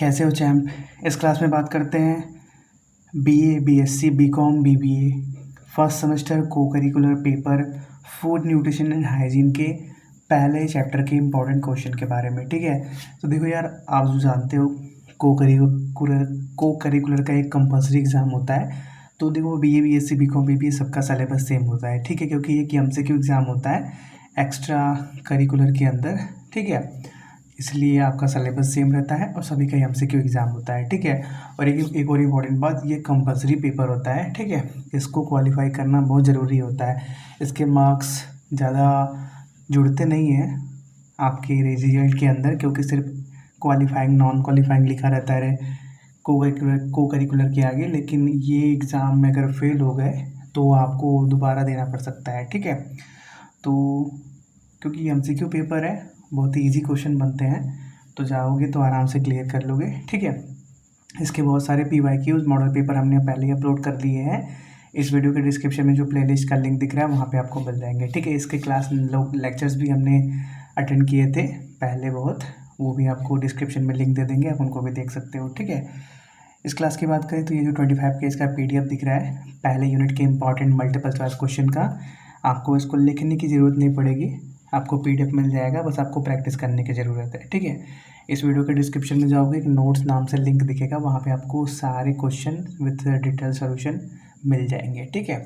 कैसे हो चैम्प। इस क्लास में बात करते हैं BA, BSc, BCom, BBA first semester को curricular paper food nutrition and hygiene के पहले चैप्टर के इम्पोर्टेंट क्वेश्चन के बारे में। ठीक है, तो देखो यार, आप जो जानते हो को करिकुलर का एक कंपलसरी एग्ज़ाम होता है। तो देखो बीए, बीएससी, बीकॉम, बीबीए सबका सिलेबस सेम होता है। ठीक है, क्योंकि ये एमसीक्यू एग्ज़ाम होता है एक्स्ट्रा करिकुलर के अंदर। ठीक है, इसलिए आपका सिलेबस सेम रहता है और सभी का एमसीक्यू एग्ज़ाम होता है। ठीक है, और एक और इम्पॉर्टेंट बात, ये कंपलसरी पेपर होता है। ठीक है, इसको क्वालिफाई करना बहुत ज़रूरी होता है। इसके मार्क्स ज़्यादा जुड़ते नहीं हैं आपके रिजल्ट के अंदर, क्योंकि सिर्फ क्वालिफाइंग नॉन क्वालिफाइंग लिखा रहता है को करिकुलर के आगे। लेकिन ये एग्ज़ाम में अगर फेल हो गए तो आपको दोबारा देना पड़ सकता है। ठीक है, तो क्योंकि एमसीक्यू पेपर है, बहुत ही ईजी क्वेश्चन बनते हैं, तो जाओगे तो आराम से क्लियर कर लोगे। ठीक है, इसके बहुत सारे पीवाईक्यूज मॉडल पेपर हमने पहले ही अपलोड कर दिए हैं। इस वीडियो के डिस्क्रिप्शन में जो प्लेलिस्ट का लिंक दिख रहा है वहाँ पे आपको मिल जाएंगे। ठीक है, इसके क्लास लेक्चर्स भी हमने अटेंड किए थे पहले बहुत, वो भी आपको डिस्क्रिप्शन में लिंक दे देंगे, आप उनको भी देख सकते हो। ठीक है, इस क्लास की बात करें तो ये जो 25 पेज का पीडीएफ दिख रहा है पहले यूनिट के इंपॉर्टेंट मल्टीपल चॉइस क्वेश्चन का, आपको इसको लिखने की ज़रूरत नहीं पड़ेगी, आपको पीडीएफ मिल जाएगा, बस आपको प्रैक्टिस करने की ज़रूरत है। ठीक है, इस वीडियो के डिस्क्रिप्शन में जाओगे, एक नोट्स नाम से लिंक दिखेगा, वहाँ पे आपको सारे क्वेश्चन विथ डिटेल सॉल्यूशन मिल जाएंगे। ठीक है,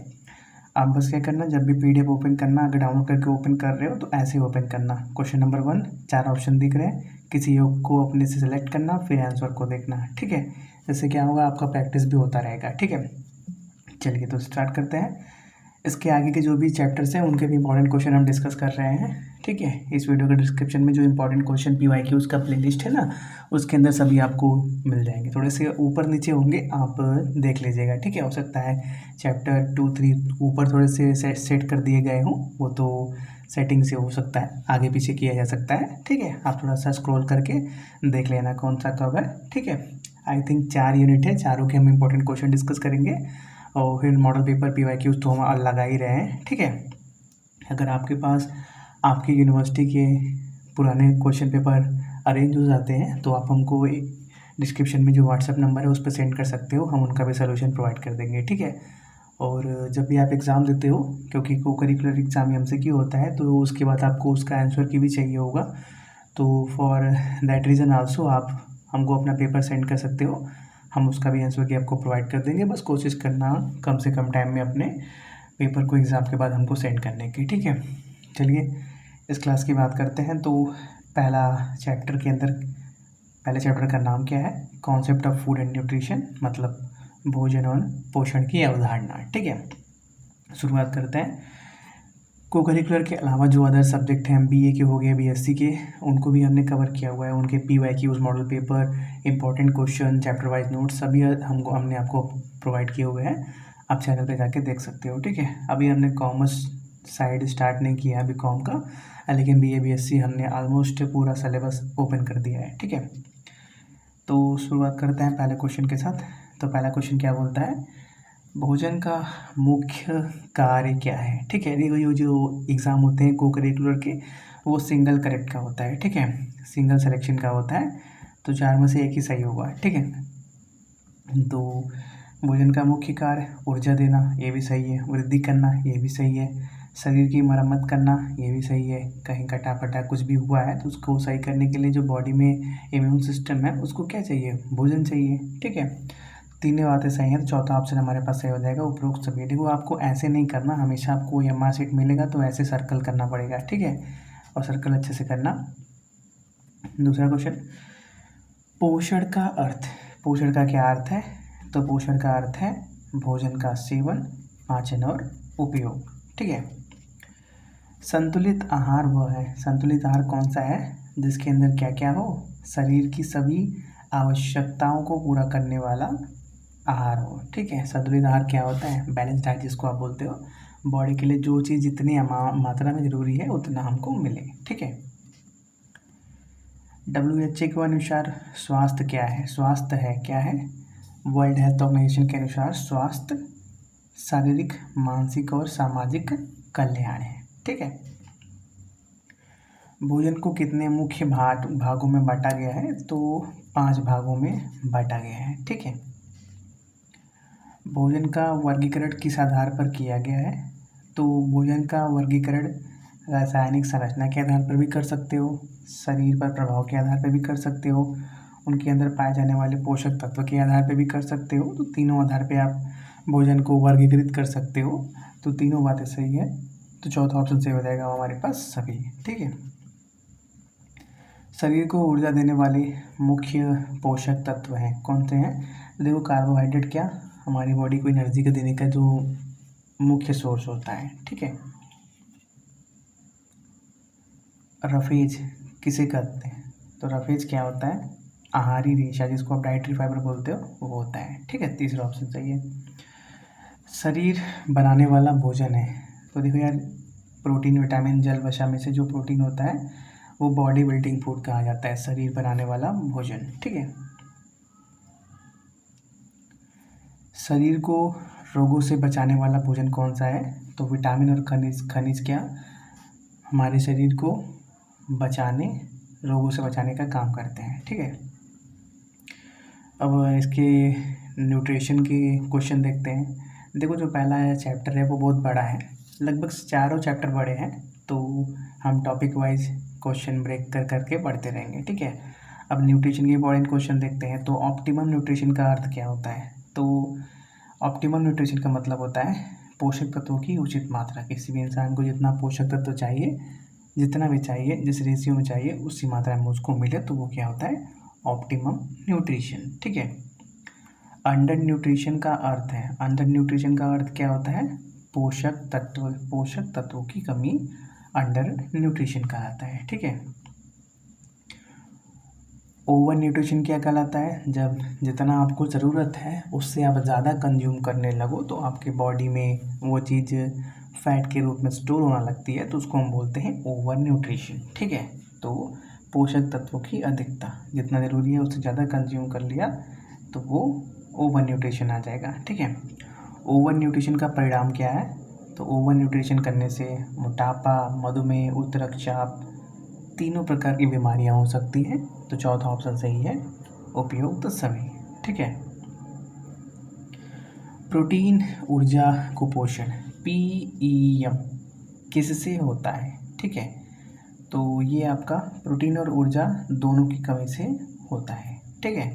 आप बस क्या करना, जब भी पीडीएफ ओपन करना, अगर डाउनलोड करके ओपन कर रहे हो तो ऐसे ओपन करना। क्वेश्चन नंबर 1, 4 ऑप्शन दिख रहे हैं, किसी एक को अपने से सिलेक्ट करना, फिर आंसर को देखना। ठीक है, इससे क्या होगा, आपका प्रैक्टिस भी होता रहेगा। ठीक है, चलिए तो स्टार्ट करते हैं। इसके आगे के जो भी चैप्टर्स हैं उनके भी इंपॉर्टेंट क्वेश्चन हम डिस्कस कर रहे हैं। ठीक है, इस वीडियो के डिस्क्रिप्शन में जो इंपॉर्टेंट क्वेश्चन पीवाईक्यूज का प्लेलिस्ट है ना, उसके अंदर सभी आपको मिल जाएंगे। थोड़े से ऊपर नीचे होंगे, आप देख लीजिएगा। ठीक है, हो सकता है चैप्टर 2, 3 ऊपर थोड़े से सेट कर दिए गए हों, वो तो सेटिंग से हो सकता है आगे पीछे किया जा सकता है। ठीक है, आप थोड़ा सा स्क्रॉल करके देख लेना कौन सा कब है। ठीक है, आई थिंक 4 यूनिट है, चारों के हम इंपॉर्टेंट क्वेश्चन डिस्कस करेंगे और फिर मॉडल पेपर पीवाईक्यूज तो हम लगा ही रहे हैं। ठीक है, अगर आपके पास आपकी यूनिवर्सिटी के पुराने क्वेश्चन पेपर अरेंज हो जाते हैं तो आप हमको डिस्क्रिप्शन में जो व्हाट्सएप नंबर है उस पर सेंड कर सकते हो, हम उनका भी सोल्यूशन प्रोवाइड कर देंगे। ठीक है, और जब भी आप एग्ज़ाम देते हो, क्योंकि को करिकुलर एग्ज़ाम एमसीक्यू होता है, तो उसके बाद आपको उसका आंसर की भी चाहिए होगा, तो फॉर दैट रीज़न आल्सो आप हमको अपना पेपर सेंड कर सकते हो, हम उसका भी आंसर की आपको प्रोवाइड कर देंगे। बस कोशिश करना कम से कम टाइम में अपने पेपर को एग्ज़ाम के बाद हमको सेंड करने की। ठीक है, चलिए इस क्लास की बात करते हैं। तो पहले चैप्टर का नाम क्या है, concept of food and nutrition, मतलब भोजन और पोषण की अवधारणा। ठीक है, शुरुआत करते हैं। को करिकुलर के अलावा जो अदर सब्जेक्ट हैं, बीए के हो गए, बीएससी के, उनको भी हमने कवर किया हुआ है। उनके PYQs, model paper, important question, chapter wise notes सभी हमने आपको प्रोवाइड किए हुए हैं, आप चैनल पे जाके देख सकते हो। ठीक है, अभी हमने कॉमर्स साइड स्टार्ट नहीं किया है बीकॉम का, लेकिन बीए बीएससी हमने ऑलमोस्ट पूरा सिलेबस ओपन कर दिया है। ठीक है, तो शुरुआत करते हैं पहले क्वेश्चन के साथ। तो पहला क्वेश्चन क्या बोलता है, भोजन का मुख्य कार्य क्या है। ठीक है, देखो ये जो एग्ज़ाम होते हैं को करिकुलर के, वो सिंगल करेक्ट का होता है। ठीक है, सिंगल सिलेक्शन का होता है, तो 4 में से एक ही सही होगा। ठीक है, तो भोजन का मुख्य कार्य ऊर्जा देना, ये भी सही है, वृद्धि करना, ये भी सही है, शरीर की मरम्मत करना, ये भी सही है, कहीं कटा फटा कुछ भी हुआ है तो उसको सही करने के लिए जो बॉडी में इम्यून सिस्टम है उसको क्या चाहिए, भोजन चाहिए। ठीक है, तीनों बातें सही हैं, तो चौथा ऑप्शन हमारे पास सही हो जाएगा, उपरोक्त सभी। देखो आपको ऐसे नहीं करना, हमेशा आपको एमआर सीट मिलेगा तो ऐसे सर्कल करना पड़ेगा। ठीक है, और सर्कल अच्छे से करना। दूसरा क्वेश्चन, पोषण का अर्थ, पोषण का क्या अर्थ है, तो पोषण का अर्थ है भोजन का सेवन, पाचन और उपयोग। ठीक है, संतुलित आहार वह है, संतुलित आहार कौन सा है, जिसके अंदर क्या क्या हो, शरीर की सभी आवश्यकताओं को पूरा करने वाला आहार हो। ठीक है, संतुलित आहार क्या होता है, बैलेंस डाइट जिसको आप बोलते हो, बॉडी के लिए जो चीज़ जितनी मात्रा में ज़रूरी है उतना हमको मिले। ठीक है, WHO के अनुसार स्वास्थ्य क्या है, स्वास्थ्य है क्या है, वर्ल्ड हेल्थ ऑर्गेनाइजेशन के अनुसार स्वास्थ्य शारीरिक, मानसिक और सामाजिक कल्याण है। ठीक है, भोजन को कितने मुख्य भागों में बांटा गया है? तो 5 भागों में बांटा गया है। ठीक है। भोजन का वर्गीकरण किस आधार पर किया गया है? तो भोजन का वर्गीकरण रासायनिक संरचना के आधार पर भी कर सकते हो, शरीर पर प्रभाव के आधार पर भी कर सकते हो, उनके अंदर पाए जाने वाले पोषक तत्व के आधार पर भी कर सकते हो। तो तीनों आधार पर आप भोजन को वर्गीकृत कर सकते हो। तो तीनों बातें सही है। तो चौथा ऑप्शन सही हो जाएगा हमारे पास सभी। ठीक है। शरीर को ऊर्जा देने वाले मुख्य पोषक तत्व हैं, कौन से हैं? देखो, कार्बोहाइड्रेट क्या हमारी बॉडी को एनर्जी का देने का जो मुख्य सोर्स होता है। ठीक है। रफेज किसे कहते हैं? तो रफेज क्या होता है? आहारी रेशा, जिसको आप डाइटरी फाइबर बोलते हो, वो होता है। ठीक है। तीसरा ऑप्शन सही है। शरीर बनाने वाला भोजन है। तो देखो यार, प्रोटीन, विटामिन, जल, वसा में से जो प्रोटीन होता है वो बॉडी बिल्डिंग फूड कहा जाता है, शरीर बनाने वाला भोजन। ठीक है। शरीर को रोगों से बचाने वाला भोजन कौन सा है? तो विटामिन और खनिज क्या हमारे शरीर को रोगों से बचाने का काम करते हैं। ठीक है। अब इसके न्यूट्रिशन के क्वेश्चन देखते हैं। देखो, जो पहला चैप्टर है वो बहुत बड़ा है, लगभग चारों चैप्टर बड़े हैं, तो हम टॉपिक वाइज क्वेश्चन ब्रेक करके पढ़ते रहेंगे। ठीक है। अब न्यूट्रिशन के इंपॉर्टेंट क्वेश्चन देखते हैं। तो ऑप्टिमम न्यूट्रिशन का अर्थ क्या होता है? तो ऑप्टिमम न्यूट्रिशन का मतलब होता है पोषक तत्वों की उचित मात्रा। किसी भी इंसान को जितना पोषक तत्व चाहिए, जितना भी चाहिए, जिस रेशियो में चाहिए, उसी मात्रा में उसको मिले, तो वो क्या होता है? Optimum nutrition. ठीक है। अंडर न्यूट्रिशन का अर्थ है, अंडर न्यूट्रिशन का अर्थ क्या होता है? पोषक तत्वों की कमी अंडर न्यूट्रिशन कहलाता है। ठीक है। ओवर न्यूट्रिशन क्या कहलाता है? जब जितना आपको ज़रूरत है उससे आप ज़्यादा कंज्यूम करने लगो तो आपके बॉडी में वो चीज़ फैट के रूप में स्टोर होने लगती है, तो उसको हम बोलते हैं ओवर न्यूट्रिशन। ठीक है। तो पोषक तत्वों की अधिकता, जितना ज़रूरी है उससे ज़्यादा कंज्यूम कर लिया तो वो ओवर न्यूट्रिशन आ जाएगा। ठीक है। ओवर न्यूट्रिशन का परिणाम क्या है? तो ओवर न्यूट्रिशन करने से मोटापा, मधुमेह, उच्च रक्तचाप, तीनों प्रकार की बीमारियां हो सकती हैं। तो चौथा ऑप्शन सही है, उपयुक्त सभी। ठीक है। प्रोटीन, ऊर्जा, कुपोषण, PEM किससे होता है? ठीक है। तो ये आपका प्रोटीन और ऊर्जा दोनों की कमी से होता है। ठीक है।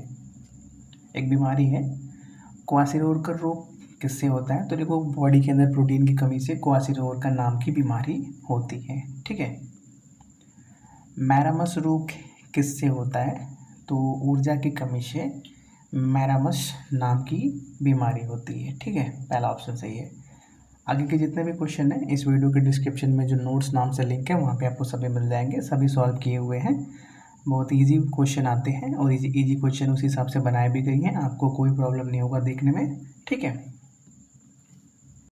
एक बीमारी है क्वाशियोकर रोग, किससे होता है? तो देखो, बॉडी के अंदर प्रोटीन की कमी से क्वाशियोकर नाम की बीमारी होती है। ठीक है। मैरामस रोग किससे होता है? तो ऊर्जा की कमी से मैरामस नाम की बीमारी होती है। ठीक है। पहला ऑप्शन सही है। आगे के जितने भी क्वेश्चन हैं इस वीडियो के डिस्क्रिप्शन में जो नोट्स नाम से लिंक है वहाँ पे आपको सभी मिल जाएंगे, सभी सॉल्व किए हुए हैं। बहुत इजी क्वेश्चन आते हैं और इजी क्वेश्चन उस हिसाब से बनाए भी गई हैं, आपको कोई प्रॉब्लम नहीं होगा देखने में। ठीक है।